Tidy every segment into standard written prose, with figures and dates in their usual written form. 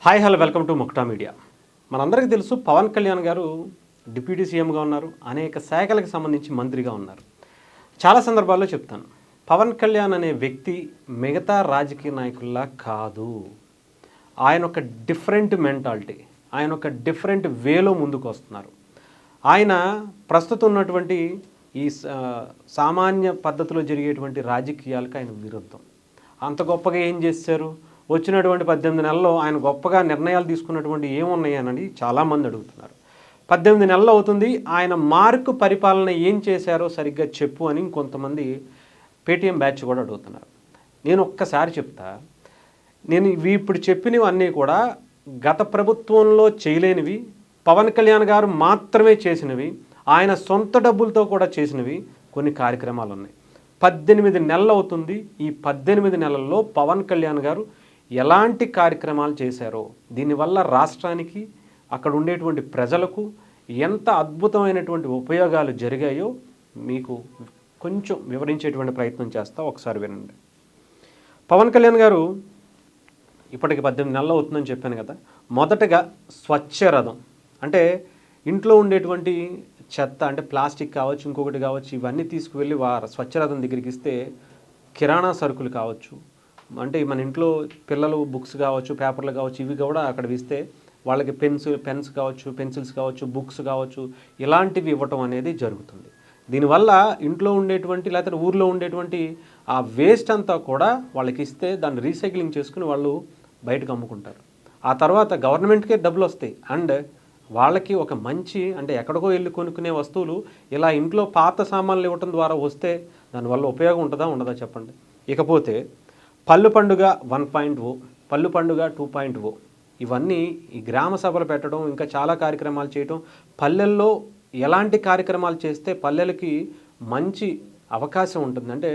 Hi hello welcome to Mukta media. మనందరికీ తెలుసు పవన్ కళ్యాణ్ గారు డిప్యూటీ సీఎంగా ఉన్నారు, అనేక శాఖలకు సంబంధించి మంత్రిగా ఉన్నారు. చాలా సందర్భాల్లో చెప్తాను, పవన్ కళ్యాణ్ అనే వ్యక్తి మిగతా రాజకీయ నాయకుల్లా కాదు. ఆయన ఒక డిఫరెంట్ మెంటాలిటీ, ఆయన ఒక డిఫరెంట్ వేలో ముందుకు వస్తున్నారు. ఆయన ప్రస్తుతం ఉన్నటువంటి ఈ సామాన్య పద్ధతిలో జరిగేటువంటి రాజకీయాలకు ఆయన విరుద్ధం. అంత గొప్పగా ఏం చేశారు? వచ్చినటువంటి 18 నెలల్లో ఆయన గొప్పగా నిర్ణయాలు తీసుకున్నటువంటి ఏమున్నాయని చాలామంది అడుగుతున్నారు. 18 నెలలు అవుతుంది, ఆయన మార్కు పరిపాలన ఏం చేశారో సరిగ్గా చెప్పు అని కొంతమంది పేటీఎం బ్యాచ్ కూడా అడుగుతున్నారు. నేను ఒక్కసారి చెప్తా, నేను ఇప్పుడు చెప్పినవి అన్నీ కూడా గత ప్రభుత్వంలో చేయలేనివి, పవన్ కళ్యాణ్ గారు మాత్రమే చేసినవి, ఆయన సొంత డబ్బులతో కూడా చేసినవి కొన్ని కార్యక్రమాలు ఉన్నాయి. 18 నెలలు అవుతుంది. ఈ 18 నెలల్లో పవన్ కళ్యాణ్ గారు ఎలాంటి కార్యక్రమాలు చేశారో, దీనివల్ల రాష్ట్రానికి అక్కడ ఉండేటువంటి ప్రజలకు ఎంత అద్భుతమైనటువంటి ఉపయోగాలు జరిగాయో మీకు కొంచెం వివరించేటువంటి ప్రయత్నం చేస్తా, ఒకసారి వినండి. పవన్ కళ్యాణ్ గారు ఇప్పటికి 18 నెలలు అవుతుందని చెప్పాను కదా. మొదటగా స్వచ్ఛ రథం అంటే ఇంట్లో ఉండేటువంటి చెత్త అంటే ప్లాస్టిక్ కావచ్చు, ఇంకొకటి కావచ్చు, ఇవన్నీ తీసుకువెళ్ళి స్వచ్ఛ రథం దగ్గరికి ఇస్తే కిరాణా సరుకులు కావచ్చు, అంటే మన ఇంట్లో పిల్లలు బుక్స్ కావచ్చు, పేపర్లు కావచ్చు, ఇవి కూడా అక్కడ ఇస్తే వాళ్ళకి పెన్స్ కావచ్చు, పెన్సిల్స్ కావచ్చు, బుక్స్ కావచ్చు, ఇలాంటివి ఇవ్వటం అనేది జరుగుతుంది. దీనివల్ల ఇంట్లో ఉండేటువంటి లేకపోతే ఊర్లో ఉండేటువంటి ఆ వేస్ట్ అంతా కూడా వాళ్ళకి ఇస్తే దాన్ని రీసైక్లింగ్ చేసుకుని వాళ్ళు బయటకు అమ్ముకుంటారు. ఆ తర్వాత గవర్నమెంట్కే డబ్బులు వస్తాయి. అండ్ వాళ్ళకి ఒక మంచి అంటే ఎక్కడికో వెళ్ళి కొనుక్కునే వస్తువులు ఇలా ఇంట్లో పాత సామాన్లు ఇవ్వటం ద్వారా వస్తే దానివల్ల ఉపయోగం ఉంటుందా ఉండదా చెప్పండి. ఇకపోతే పళ్ళు పండుగ 1.0, పళ్ళు పండుగ 2.0, ఇవన్నీ ఈ గ్రామ సభలు పెట్టడం, ఇంకా చాలా కార్యక్రమాలు చేయటం, పల్లెల్లో ఎలాంటి కార్యక్రమాలు చేస్తే పల్లెలకి మంచి అవకాశం ఉంటుంది అంటే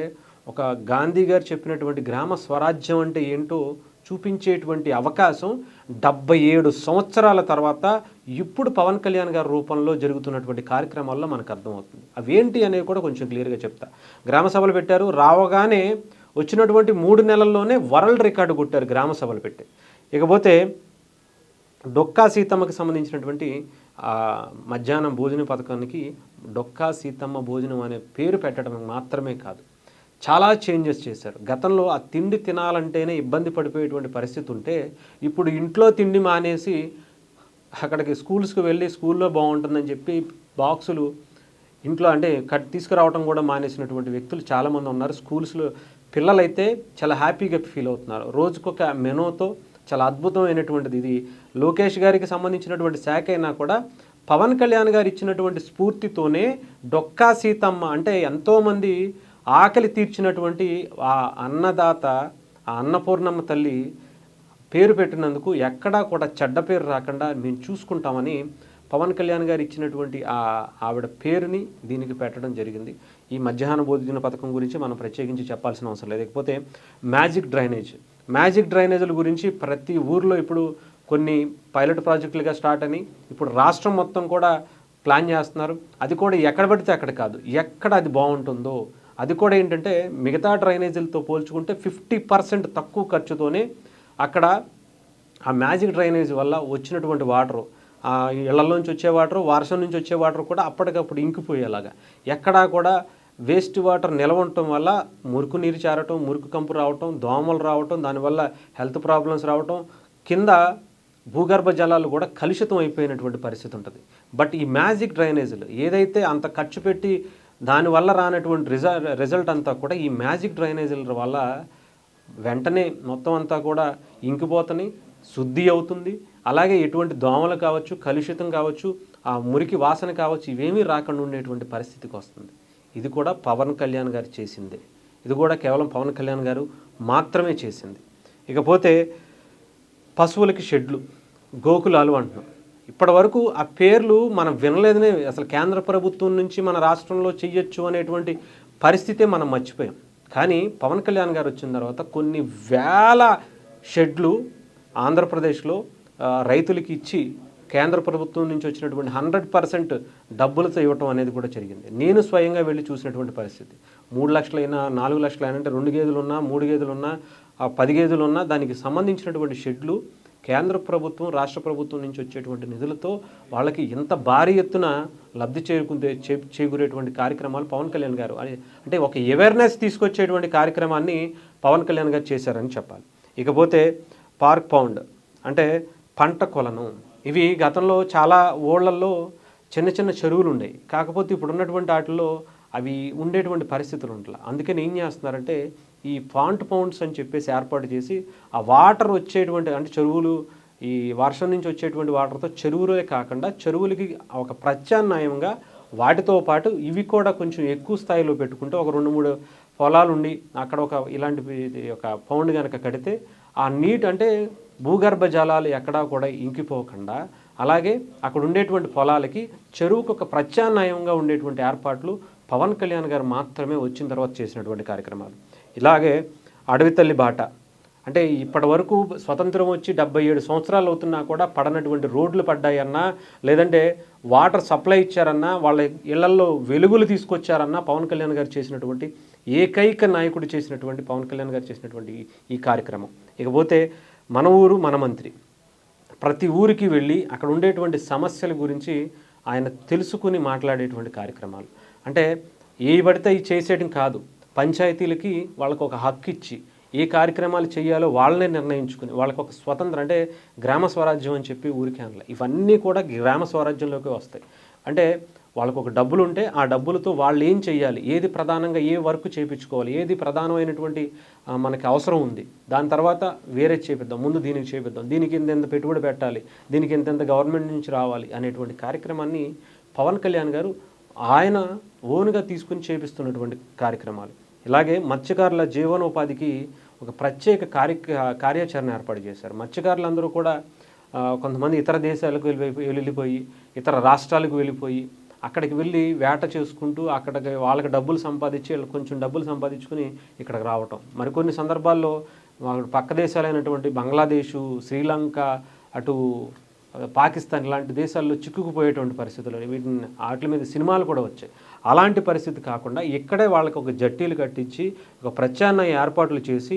ఒక గాంధీ గారు చెప్పినటువంటి గ్రామ స్వరాజ్యం అంటే ఏంటో చూపించేటువంటి అవకాశం 77 సంవత్సరాల తర్వాత ఇప్పుడు పవన్ కళ్యాణ్ గారి రూపంలో జరుగుతున్నటువంటి కార్యక్రమాల్లో మనకు అర్థమవుతుంది. అవేంటి అనేవి కూడా కొంచెం క్లియర్గా చెప్తా. గ్రామ సభలు పెట్టారు, రావగానే వచ్చినటువంటి 3 నెలల్లోనే వరల్డ్ రికార్డు కొట్టారు గ్రామ సభలు పెట్టి. ఇకపోతే డొక్కా సీతమ్మకి సంబంధించినటువంటి మధ్యాహ్నం భోజన పథకానికి డొక్కా సీతమ్మ భోజనం అనే పేరు పెట్టడం మాత్రమే కాదు, చాలా చేంజెస్ చేశారు. గతంలో ఆ తిండి తినాలంటేనే ఇబ్బంది పడిపోయేటువంటి పరిస్థితి ఉంటే ఇప్పుడు ఇంట్లో తిండి మానేసి అక్కడికి స్కూల్స్కి వెళ్ళి స్కూల్లో బాగుంటుందని చెప్పి బాక్సులు ఇంట్లో అంటే తీసుకురావడం కూడా మానేసినటువంటి వ్యక్తులు చాలామంది ఉన్నారు. స్కూల్స్లో పిల్లలైతే చాలా హ్యాపీగా ఫీల్ అవుతున్నారు. రోజుకొక మెనూతో చాలా అద్భుతమైనటువంటిది. ఇది లోకేష్ గారికి సంబంధించినటువంటి శాఖ అయినా కూడా పవన్ కళ్యాణ్ గారు ఇచ్చినటువంటి స్ఫూర్తితోనే డొక్కా సీతమ్మ అంటే ఎంతోమంది ఆకలి తీర్చినటువంటి ఆ అన్నదాత, ఆ అన్నపూర్ణమ్మ తల్లి పేరు పెట్టినందుకు ఎక్కడా కూడా చెడ్డ పేరు రాకుండా మేము చూసుకుంటామని పవన్ కళ్యాణ్ గారు ఇచ్చినటువంటి ఆవిడ పేరుని దీనికి పెట్టడం జరిగింది. ఈ మధ్యాహ్న భోజన పథకం గురించి మనం ప్రత్యేకించి చెప్పాల్సిన అవసరం లేదు. లేకపోతే మ్యాజిక్ డ్రైనేజీల గురించి ప్రతి ఊర్లో ఇప్పుడు కొన్ని పైలట్ ప్రాజెక్టులుగా స్టార్ట్ అని ఇప్పుడు రాష్ట్రం మొత్తం కూడా ప్లాన్ చేస్తున్నారు. అది కూడా ఎక్కడ పడితే అక్కడ కాదు, ఎక్కడ అది బాగుంటుందో అది కూడా ఏంటంటే మిగతా డ్రైనేజీలతో పోల్చుకుంటే 50% తక్కువ ఖర్చుతోనే అక్కడ ఆ మ్యాజిక్ డ్రైనేజీ వల్ల వచ్చినటువంటి వాటరు, ఇళ్లలోంచి వచ్చే వాటరు, వర్షం నుంచి వచ్చే వాటర్ కూడా అప్పటికప్పుడు ఇంకిపోయేలాగా, ఎక్కడా కూడా వేస్ట్ వాటర్ నిల్వ ఉండటం వల్ల మురికి నీరు చేరటం, మురికి కంపు రావటం, దోమలు రావటం, దానివల్ల హెల్త్ ప్రాబ్లమ్స్ రావటం, కింద భూగర్భ జలాలు కూడా కలుషితం అయిపోయినటువంటి పరిస్థితి ఉంటుంది. బట్ ఈ మ్యాజిక్ డ్రైనేజీలు ఏదైతే అంత ఖర్చు పెట్టి దానివల్ల రానటువంటి రిజల్ట్ అంతా కూడా ఈ మ్యాజిక్ డ్రైనేజీల వల్ల వెంటనే మొత్తం అంతా కూడా ఇంకిపోతని శుద్ధి అవుతుంది. అలాగే ఎటువంటి దోమలు కావచ్చు, కలుషితం కావచ్చు, ఆ మురికి వాసన కావచ్చు, ఇవేమీ రాకుండా ఉండేటువంటి పరిస్థితికి వస్తుంది. ఇది కూడా పవన్ కళ్యాణ్ గారు చేసిందే. ఇది కూడా కేవలం పవన్ కళ్యాణ్ గారు మాత్రమే చేసింది. ఇకపోతే పశువులకి షెడ్లు, గోకులాలు అంటున్నాం. ఇప్పటి వరకు ఆ పేర్లు మనం వినలేదనే, అసలు కేంద్ర ప్రభుత్వం నుంచి మన రాష్ట్రంలో చెయ్యొచ్చు అనేటువంటి పరిస్థితే మనం మర్చిపోయాం. కానీ పవన్ కళ్యాణ్ గారు వచ్చిన తర్వాత కొన్ని వేల షెడ్లు ఆంధ్రప్రదేశ్లో రైతులకి ఇచ్చి కేంద్ర ప్రభుత్వం నుంచి వచ్చినటువంటి 100% డబ్బులతో ఇవ్వటం అనేది కూడా జరిగింది. నేను స్వయంగా వెళ్ళి చూసినటువంటి పరిస్థితి. 3 లక్షలైనా 4 లక్షలైనా అంటే 2 గేదెలు ఉన్నా, 3 గేదెలు ఉన్నా, 10 గేదెలు ఉన్నా దానికి సంబంధించినటువంటి షెడ్లు కేంద్ర ప్రభుత్వం రాష్ట్ర ప్రభుత్వం నుంచి వచ్చేటువంటి నిధులతో వాళ్ళకి ఇంత భారీ ఎత్తున లబ్ధి చేకూరేటువంటి కార్యక్రమాలు పవన్ కళ్యాణ్ గారు అంటే ఒక అవేర్నెస్ తీసుకొచ్చేటువంటి కార్యక్రమాన్ని పవన్ కళ్యాణ్ గారు చేశారని చెప్పాలి. ఇకపోతే పార్క్ పౌండ్ అంటే పంట కొలను, ఇవి గతంలో చాలా ఊళ్ళల్లో చిన్న చిన్న చెరువులు ఉండేవి. కాకపోతే ఇప్పుడు ఉన్నటువంటి వాటిల్లో అవి ఉండేటువంటి పరిస్థితులు ఉండాలి. అందుకని ఏం చేస్తున్నారంటే ఈ పాంట్ పౌండ్స్ అని చెప్పేసి ఏర్పాటు చేసి ఆ వాటర్ వచ్చేటువంటి అంటే చెరువులు ఈ వర్షం నుంచి వచ్చేటువంటి వాటర్తో చెరువులే కాకుండా చెరువులకి ఒక ప్రత్యామ్నాయంగా వాటితో పాటు ఇవి కూడా కొంచెం ఎక్కువ స్థాయిలో పెట్టుకుంటే ఒక 2-3 పొలాలు ఉండి అక్కడ ఒక ఇలాంటి ఒక పౌండ్ కనుక కడితే ఆ నీట్ అంటే భూగర్భ జలాలు ఎక్కడా కూడా ఇంకిపోకుండా అలాగే అక్కడ ఉండేటువంటి పొలాలకి చెరువుకు ఒక ప్రత్యామ్నాయంగా ఉండేటువంటి ఏర్పాట్లు పవన్ కళ్యాణ్ గారు మాత్రమే వచ్చిన తర్వాత చేసినటువంటి కార్యక్రమాలు. ఇలాగే అడవి తల్లి బాట అంటే ఇప్పటి వరకు స్వతంత్రం వచ్చి 77 సంవత్సరాలు అవుతున్నా కూడా పడనటువంటి రోడ్లు పడ్డాయన్నా లేదంటే వాటర్ సప్లై ఇచ్చారన్నా వాళ్ళ ఇళ్లల్లో వెలుగులు తీసుకొచ్చారన్నా పవన్ కళ్యాణ్ గారు చేసినటువంటి ఏకైక నాయకుడు చేసినటువంటి పవన్ కళ్యాణ్ గారు చేసినటువంటి ఈ కార్యక్రమం. ఇకపోతే మన ఊరు మన మంత్రి ప్రతి ఊరికి వెళ్ళి అక్కడ ఉండేటువంటి సమస్యల గురించి ఆయన తెలుసుకుని మాట్లాడేటువంటి కార్యక్రమాలు. అంటే ఏ పడితే ఈ చేసేయడం కాదు, పంచాయతీలకి వాళ్ళకు ఒక హక్కు ఇచ్చి ఏ కార్యక్రమాలు చేయాలో వాళ్ళనే నిర్ణయించుకుని వాళ్ళకు ఒక స్వతంత్రం అంటే గ్రామ స్వరాజ్యం అని చెప్పి ఊరికే అనలే, ఇవన్నీ కూడా గ్రామ స్వరాజ్యంలోకి వస్తాయి. అంటే వాళ్ళకు ఒక డబ్బులు ఉంటే ఆ డబ్బులతో వాళ్ళు ఏం చేయాలి, ఏది ప్రధానంగా ఏ వర్క్ చేయించుకోవాలి, ఏది ప్రధానమైనటువంటి మనకి అవసరం ఉంది, దాని తర్వాత వేరే చేపిద్దాం, ముందు దీనికి చేపిద్దాం, దీనికి ఇంత పెట్టుబడి పెట్టాలి, దీనికి ఇంత గవర్నమెంట్ నుంచి రావాలి అనేటువంటి కార్యక్రమాన్ని పవన్ కళ్యాణ్ గారు ఆయన ఓన్గా తీసుకుని చేపిస్తున్నటువంటి కార్యక్రమాలు. ఇలాగే మత్స్యకారుల జీవనోపాధికి ఒక ప్రత్యేక కార్యాచరణ ఏర్పాటు చేశారు. మత్స్యకారులందరూ కూడా కొంతమంది ఇతర దేశాలకు వెళ్ళిపోయి ఇతర రాష్ట్రాలకు వెళ్ళిపోయి అక్కడికి వెళ్ళి వేట చేసుకుంటూ అక్కడికి వాళ్ళకి డబ్బులు సంపాదించి కొంచెం డబ్బులు సంపాదించుకుని ఇక్కడికి రావటం. మరికొన్ని సందర్భాల్లో పక్క దేశాలైనటువంటి బంగ్లాదేశు, శ్రీలంక, అటు పాకిస్తాన్ ఇలాంటి దేశాల్లో చిక్కుకుపోయేటువంటి పరిస్థితులు వీటిని వాటి మీద సినిమాలు కూడా వచ్చాయి. అలాంటి పరిస్థితి కాకుండా ఇక్కడే వాళ్ళకి ఒక జట్టీలు కట్టించి ఒక ప్రత్యామ్నాయ ఏర్పాట్లు చేసి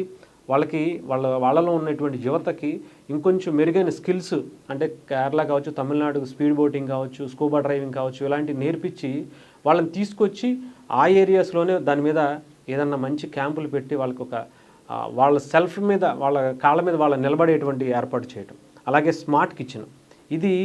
వాళ్ళకి వాళ్ళలో ఉన్నటువంటి యువతకి ఇంకొంచెం మెరుగైన స్కిల్స్ అంటే కేరళ కావచ్చు, తమిళనాడు స్పీడ్ బోటింగ్ కావచ్చు, స్కూబా డ్రైవింగ్ కావచ్చు, ఇలాంటివి నేర్పించి వాళ్ళని తీసుకొచ్చి ఆ ఏరియాస్లోనే దాని మీద ఏదన్నా మంచి క్యాంపులు పెట్టి వాళ్ళకి ఒక వాళ్ళ సెల్ఫ్ మీద వాళ్ళ కాళ్ళ మీద వాళ్ళ నిలబడేటువంటి ఏర్పాటు చేయటం. అలాగే స్మార్ట్ కిచెన్, ఇది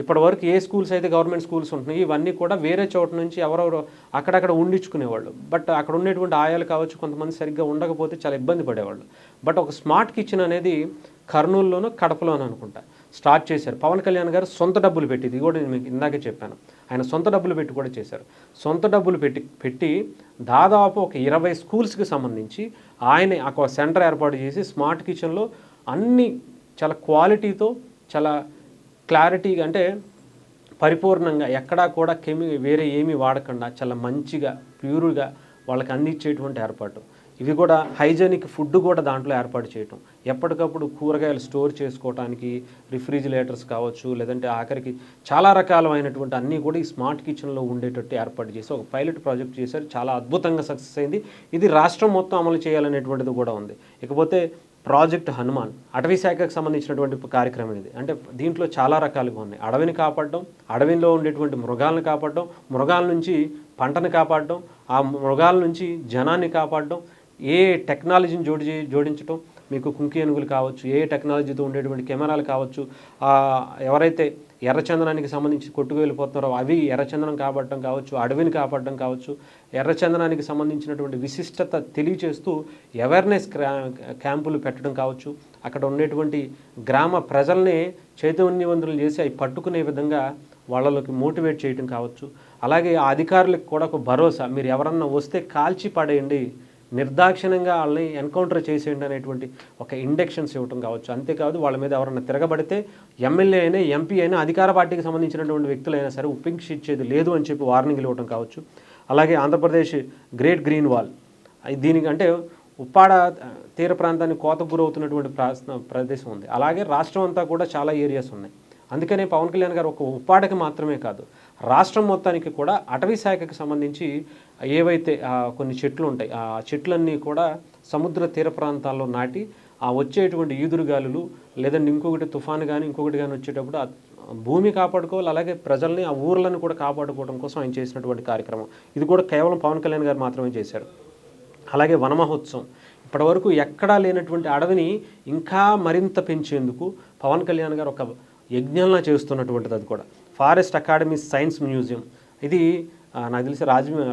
ఇప్పటివరకు ఏ స్కూల్స్ అయితే గవర్నమెంట్ స్కూల్స్ ఉంటున్నాయి ఇవన్నీ కూడా వేరే చోట నుంచి ఎవరెవరో అక్కడక్కడ ఉండించుకునేవాళ్ళు. బట్ అక్కడ ఉండేటువంటి ఆయాలు కావచ్చు కొంతమంది సరిగ్గా ఉండకపోతే చాలా ఇబ్బంది పడేవాళ్ళు. బట్ ఒక స్మార్ట్ కిచెన్ అనేది కర్నూలులోనూ కడపలోనూ అనుకుంటా స్టార్ట్ చేశారు. పవన్ కళ్యాణ్ గారు సొంత డబ్బులు పెట్టి, ఇది కూడా నేను మీకు ఇందాకే చెప్పాను, ఆయన సొంత డబ్బులు పెట్టి కూడా చేశారు. సొంత డబ్బులు పెట్టి దాదాపు ఒక 20 స్కూల్స్కి సంబంధించి ఆయన ఒక సెంటర్ ఏర్పాటు చేసి స్మార్ట్ కిచెన్లో అన్ని చాలా క్వాలిటీతో చాలా క్లారిటీగా అంటే పరిపూర్ణంగా ఎక్కడా కూడా వేరే ఏమీ వాడకుండా చాలా మంచిగా ప్యూర్గా వాళ్ళకి అందించేటువంటి ఏర్పాటు. ఇవి కూడా హైజెనిక్ ఫుడ్ కూడా దాంట్లో ఏర్పాటు చేయటం, ఎప్పటికప్పుడు కూరగాయలు స్టోర్ చేసుకోవడానికి రిఫ్రిజిరేటర్స్ కావచ్చు, లేదంటే ఆఖరికి చాలా రకాలైనటువంటి అన్నీ కూడా ఈ స్మార్ట్ కిచెన్లో ఉండేటట్టు ఏర్పాటు చేసి ఒక పైలట్ ప్రాజెక్ట్ చేశారు. చాలా అద్భుతంగా సక్సెస్ అయింది. ఇది రాష్ట్రం మొత్తం అమలు చేయాలనేటువంటిది కూడా ఉంది. ఇకపోతే ప్రాజెక్ట్ హనుమాన్ అటవీ శాఖకు సంబంధించినటువంటి కార్యక్రమం ఇది. అంటే దీంట్లో చాలా రకాలుగా ఉన్నాయి. అడవిని కాపాడడం, అడవిలో ఉండేటువంటి మృగాలను కాపాడడం, మృగాల నుంచి పంటను కాపాడడం, ఆ మృగాల నుంచి జనాన్ని కాపాడడం, ఏ టెక్నాలజీని జోడించడం, మీకు కుంకి ఏనుగులు కావచ్చు, ఏ టెక్నాలజీతో ఉండేటువంటి కెమెరాలు కావచ్చు, ఎవరైతే ఎర్రచందనానికి సంబంధించి కొట్టుకు వెళ్ళిపోతున్నారో అవి ఎర్రచందనం కాపాడటం కావచ్చు, అడవిని కాపాడటం కావచ్చు, ఎర్రచందనానికి సంబంధించినటువంటి విశిష్టత తెలియచేస్తూ అవేర్నెస్ క్యాంపులు పెట్టడం కావచ్చు, అక్కడ ఉండేటువంటి గ్రామ ప్రజల్ని చైతన్యవంతులు చేసి అవి పట్టుకునే విధంగా వాళ్ళలోకి మోటివేట్ చేయడం కావచ్చు. అలాగే ఆ అధికారులకు కూడా ఒక భరోసా, మీరు ఎవరన్నా వస్తే కాల్చి పడేయండి, నిర్దాక్షిణ్యంగా వాళ్ళని ఎన్కౌంటర్ చేసేయండి అనేటువంటి ఒక ఇండక్షన్స్ ఇవ్వటం కావచ్చు. అంతేకాదు వాళ్ళ మీద ఎవరైనా తిరగబడితే ఎమ్మెల్యే అయినా ఎంపీ అయినా అధికార పార్టీకి సంబంధించినటువంటి వ్యక్తులైనా సరే ఉపేక్షించేది లేదు అని చెప్పి వార్నింగ్లు ఇవ్వటం కావచ్చు. అలాగే ఆంధ్రప్రదేశ్ గ్రేట్ గ్రీన్ వాల్, దీనికంటే ఉప్పాడ తీర ప్రాంతాన్ని కోతకు గురవుతున్నటువంటి ప్రదేశం ఉంది. అలాగే రాష్ట్రం అంతా కూడా చాలా ఏరియాస్ ఉన్నాయి. అందుకనే పవన్ కళ్యాణ్ గారు ఒక ఉప్పాడకి మాత్రమే కాదు రాష్ట్రం మొత్తానికి కూడా అటవీ శాఖకి సంబంధించి ఏవైతే కొన్ని చెట్లు ఉంటాయి ఆ చెట్లన్నీ కూడా సముద్ర తీర ప్రాంతాల్లో నాటి ఆ వచ్చేటువంటి ఈదురుగాలులు లేదంటే ఇంకొకటి తుఫాను కానీ ఇంకొకటి కానీ వచ్చేటప్పుడు భూమి కాపాడుకోవాలి, అలాగే ప్రజల్ని ఆ ఊర్లను కూడా కాపాడుకోవడం కోసం ఆయన చేసినటువంటి కార్యక్రమం. ఇది కూడా కేవలం పవన్ కళ్యాణ్ గారు మాత్రమే చేశారు. అలాగే వన మహోత్సవం, ఇప్పటివరకు ఎక్కడా లేనటువంటి అడవిని ఇంకా మరింత పెంచేందుకు పవన్ కళ్యాణ్ గారు ఒక యజ్ఞంలా చేస్తున్నటువంటిది. అది కూడా ఫారెస్ట్ అకాడమీ సైన్స్ మ్యూజియం, ఇది నాకు తెలిసి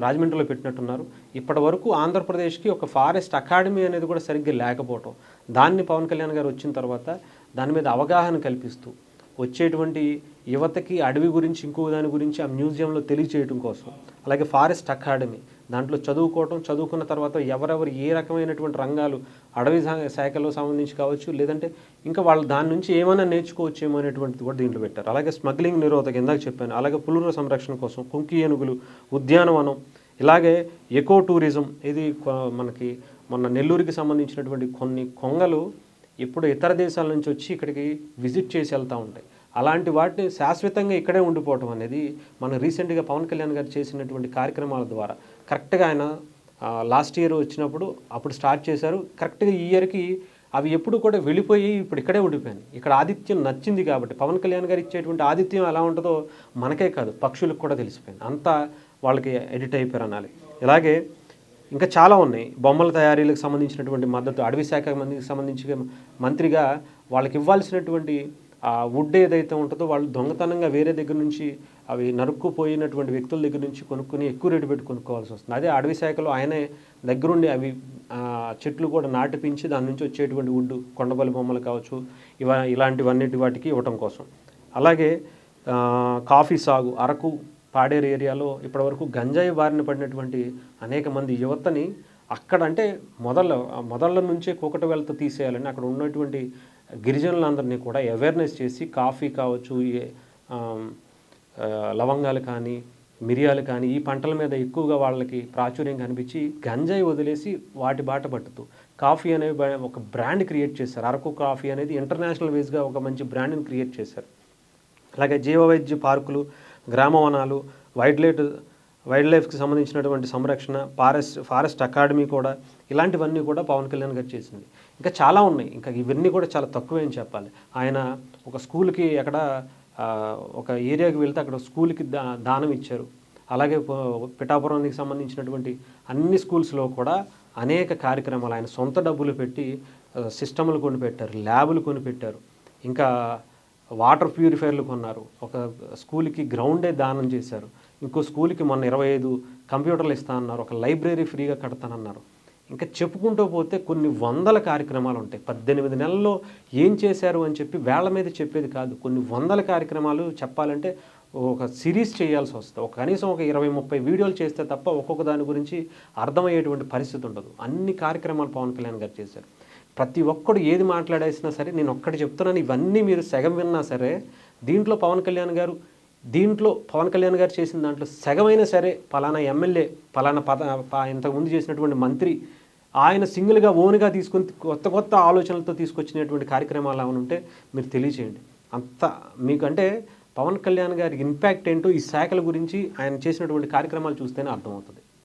రాజమండ్రిలో పెట్టినట్టున్నారు. ఇప్పటి వరకు ఆంధ్రప్రదేశ్కి ఒక ఫారెస్ట్ అకాడమీ అనేది కూడా సరిగ్గా లేకపోవటం, దాన్ని పవన్ కళ్యాణ్ గారు వచ్చిన తర్వాత దాని మీద అవగాహన కల్పిస్తూ వచ్చేటువంటి యువతకి అడవి గురించి ఇంకో దాని గురించి ఆ మ్యూజియంలో తెలియచేయడం కోసం, అలాగే ఫారెస్ట్ అకాడమీ దాంట్లో చదువుకున్న తర్వాత ఎవరెవరు ఏ రకమైనటువంటి రంగాలు అడవి శాఖలో సంబంధించి కావచ్చు, లేదంటే ఇంకా వాళ్ళు దాని నుంచి ఏమైనా నేర్చుకోవచ్చేమో అనేటువంటిది కూడా దీంట్లో పెట్టారు. అలాగే స్మగ్లింగ్ నిరోధక ఇందాక చెప్పాను, అలాగే పులుల సంరక్షణ కోసం కుంకి ఏనుగులు, ఉద్యానవనం, ఇలాగే ఎకో టూరిజం, ఇది మనకి మొన్న నెల్లూరుకి సంబంధించినటువంటి కొన్ని కొంగలు ఇప్పుడు ఇతర దేశాల నుంచి వచ్చి ఇక్కడికి విజిట్ చేసి వెళ్తూ ఉంటాయి. అలాంటి వాటిని శాశ్వతంగా ఇక్కడే ఉండిపోవటం అనేది మనం రీసెంట్గా పవన్ కళ్యాణ్ గారు చేసినటువంటి కార్యక్రమాల ద్వారా కరెక్ట్గా ఆయన లాస్ట్ ఇయర్ వచ్చినప్పుడు అప్పుడు స్టార్ట్ చేశారు. కరెక్ట్గా ఈ ఇయర్కి అవి ఎప్పుడు కూడా వెళ్ళిపోయి ఇప్పుడు ఇక్కడే ఉండిపోయాయి. ఇక్కడ ఆతిథ్యం నచ్చింది కాబట్టి పవన్ కళ్యాణ్ గారు ఇచ్చేటువంటి ఆతిథ్యం ఎలా ఉంటుందో మనకే కాదు పక్షులకు కూడా తెలిసిపోయింది. అంతా వాళ్ళకి ఎడిట్ అయిపోయారు అనాలి. ఇలాగే ఇంకా చాలా ఉన్నాయి. బొమ్మల తయారీలకు సంబంధించినటువంటి మద్దతు, అడవి శాఖ సంబంధించి మంత్రిగా వాళ్ళకి ఇవ్వాల్సినటువంటి వుడ్ ఏదైతే ఉంటుందో వాళ్ళు దొంగతనంగా వేరే దగ్గర నుంచి అవి నరుక్కుపోయినటువంటి వ్యక్తుల దగ్గర నుంచి కొనుక్కొని ఎక్కువ రేటు పెట్టి కొనుక్కోవాల్సి వస్తుంది. అదే అడవి శాఖలో ఆయనే దగ్గరుండి అవి చెట్లు కూడా నాటిపించి దాని నుంచి వచ్చేటువంటి వుడ్, కొండపల్లి బొమ్మలు కావచ్చు, ఇలాంటివన్నిటి వాటికి ఇవ్వటం కోసం. అలాగే కాఫీ సాగు, అరకు పాడేరు ఏరియాలో ఇప్పటివరకు గంజాయి బారిన పడినటువంటి అనేక మంది యువతని అక్కడ అంటే మొదళ్ళ నుంచే కూకట వెళ్తూ తీసేయాలని అక్కడ ఉన్నటువంటి గిరిజనులందరినీ కూడా అవేర్నెస్ చేసి కాఫీ కావచ్చు, లవంగాలు కానీ మిరియాలు కానీ ఈ పంటల మీద ఎక్కువగా వాళ్ళకి ప్రాచుర్యం కనిపించి గంజాయి వదిలేసి వాటి బాట పట్టుతూ కాఫీ అనేవి ఒక బ్రాండ్ క్రియేట్ చేశారు. అరకు కాఫీ అనేది ఇంటర్నేషనల్ వైజ్గా ఒక మంచి బ్రాండ్ని క్రియేట్ చేశారు. అలాగే జీవవైద్య పార్కులు, గ్రామ వనాలు, వైల్డ్ లైఫ్కి సంబంధించినటువంటి సంరక్షణ, ఫారెస్ట్ అకాడమీ కూడా, ఇలాంటివన్నీ కూడా పవన్ కళ్యాణ్ గారు చేసింది. ఇంకా చాలా ఉన్నాయి. ఇంకా ఇవన్నీ కూడా చాలా తక్కువే అని చెప్పాలి. ఆయన ఒక స్కూల్కి ఒక ఏరియాకి వెళ్తే అక్కడ స్కూల్కి దానం ఇచ్చారు. అలాగే పిఠాపురానికి సంబంధించినటువంటి అన్ని స్కూల్స్లో కూడా అనేక కార్యక్రమాలు ఆయన సొంత డబ్బులు పెట్టి సిస్టములు కొనిపెట్టారు, ల్యాబులు కొనిపెట్టారు, ఇంకా వాటర్ ప్యూరిఫైర్లు కొన్నారు, ఒక స్కూల్కి గ్రౌండే దానం చేశారు, ఇంకో స్కూల్కి మొన్న 25 కంప్యూటర్లు ఇస్తా అన్నారు, ఒక లైబ్రరీ ఫ్రీగా కడతానన్నారు. ఇంకా చెప్పుకుంటూ పోతే కొన్ని వందల కార్యక్రమాలు ఉంటాయి. 18 నెలల్లో ఏం చేశారు అని చెప్పి వేళ్ల మీద చెప్పేది కాదు. కొన్ని వందల కార్యక్రమాలు చెప్పాలంటే ఒక సిరీస్ చేయాల్సి వస్తుంది. కనీసం ఒక 20-30 వీడియోలు చేస్తే తప్ప ఒక్కొక్క దాని గురించి అర్థమయ్యేటువంటి పరిస్థితి ఉండదు. అన్ని కార్యక్రమాలు పవన్ కళ్యాణ్ గారు చేశారు. ప్రతి ఒక్కడు ఏది మాట్లాడేసినా సరే నేను ఒక్కటి చెప్తున్నాను, ఇవన్నీ మీరు సగం విన్నా సరే దీంట్లో పవన్ కళ్యాణ్ గారు చేసిన దాంట్లో సగమైనా సరే పలానా ఎమ్మెల్యే, పలానా ఇంతకుముందు చేసినటువంటి మంత్రి ఆయన సింగిల్గా ఓన్గా తీసుకొని కొత్త ఆలోచనలతో తీసుకొచ్చినటువంటి కార్యక్రమాలు ఏమైనా ఉంటే మీరు తెలియచేయండి. అంత మీకంటే పవన్ కళ్యాణ్ గారి ఇంపాక్ట్ ఏంటో ఈ శాఖల గురించి ఆయన చేసినటువంటి కార్యక్రమాలు చూస్తేనే అర్థమవుతుంది.